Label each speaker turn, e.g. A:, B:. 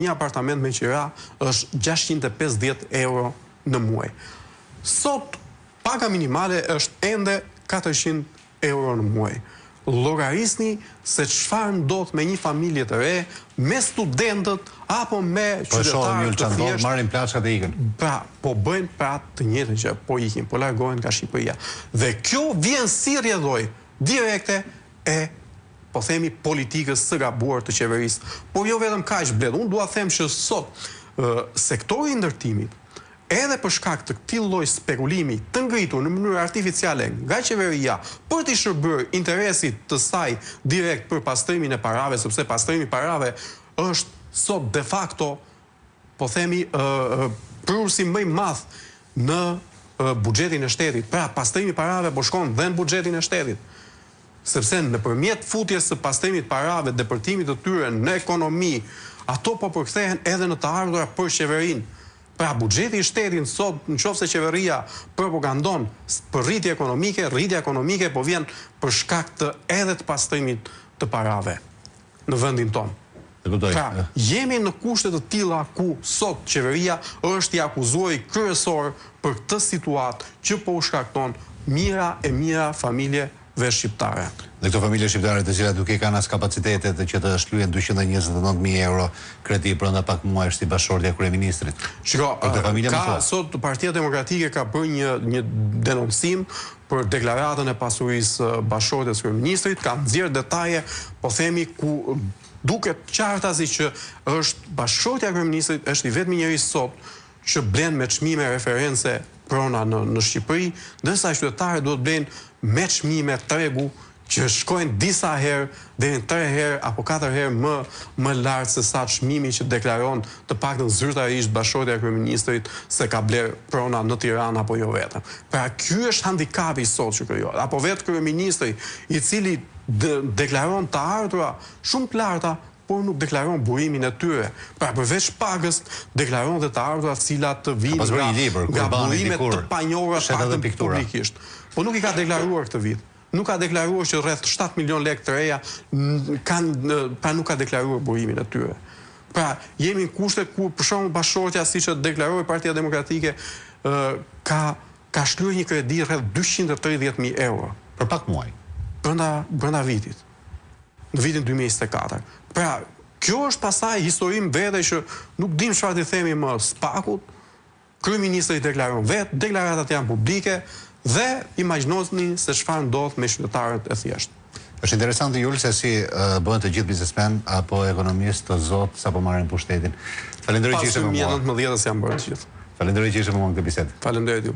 A: një apartament me qira është 650 euro në muaj. Sot, paga minimale është ende 400 euro në muaj. Llogarisni se çfarë ndodh me një familje të re, me studentët apo me qytetarët të thjeshtë.
B: Marrin plaçkat e ikën.
A: Pra, po bëjnë pra të njëjtën që po ikin, po largohen nga Shqipëria. Dhe kjo vjen si rrjedhoj direkte e, po themi, politikës së gabuar të qeverisë. Por jo vetëm kaq blet. Unë dua të them që sot sektori i ndërtimit, edhe për shkak të këtij lloji spekulimi të ngritur në mënyrë artificiale nga qeveria për të shërbyer interesit të saj direkt për pastrimin e parave, sepse pastrimi i parave është sot de facto, po themi, prurësi më i madh në buxhetin e shtetit. Pra, pastrimi i parave po shkon dhe në buxhetin e shtetit. Sepse nëpërmjet futjes së pastrimit parave, depërtimit të tyre në ekonomi, ato po përkthehen edhe në të ardhurat për qeverinë. Pra, buxheti i shtetit sot, nëse qeveria propagandon për rritje ekonomike po vjen për shkak të edhe të pastrimit të parave në vendin tonë. Pra, jemi në kushte të tilla ku sot qeveria është i akuzuar kryesor për këtë situatë që po u shkakton mira e mira familjeve shqiptare.
B: Dhe këto familje shqiptare të cilat duke kanë as kapacitetet që të shlyhen 229.000 euro kredi brenda pak muajsh si bashkëshortja e kryeministrit.
A: Shiko, sot Partia Demokratike ka bërë një denoncim për deklaratën e pasurisë bashkëshortes kryeministrit, ka nxjerrë detaje, po themi, ku duket qartasi që është bashkëshortja e kryeministrit është i vetmi njerëz sot që blen me çmime reference prona në Shqipëri, ndërsa qytetarët duhet blenë me çmime tregu që shkojnë disa herë, deri në 3 herë apo 4 herë më lart se sa çmimi që deklaron të paktën zyrtarisht bashkëshortja e kryeministrit se ka bler prona në Tiranë apo jo vetëm. Pra, ky është handikapi sot që krijohet. Apo vetë kryeministri, i cili deklaron të ardhura shumë të larta, por nuk deklaron burimin e tyre. Pra, përveç pagës, deklaron dhe të ardhurat cilat të vinë nga burimet të panjohura publikisht. Po nuk i ka deklaruar këtë vit. Nuk ka deklaruar që rreth 7 milion lekë të reja pra nuk ka deklaruar burimin e tyre. Pra, jemi në kushte ku për shembull bashkëshortja, siç e deklaroi Partia Demokratike, ka shlyer një kredi rreth 230.000 euro
B: për pak muaj.
A: Brenda vitit. Në vitin 2024. Pra, kjo është pasaj histori vete që nuk dim çfarë të themi më spakut. Kryeministri deklaron vetë, deklaratat janë publike dhe imagjinoni se çfarë ndodh me qytetarët e thjeshtë.
B: Është interesante, Jul, se si bëhen të gjithë biznesmen apo ekonomistë të zotë sapo marrin pushtetin. Falenderoj që ishe me mua.
A: Pas 2019 janë bërë të gjithë.
B: Falenderoj që ishe me mua në këtë bisedë.
A: Faleminderit ju.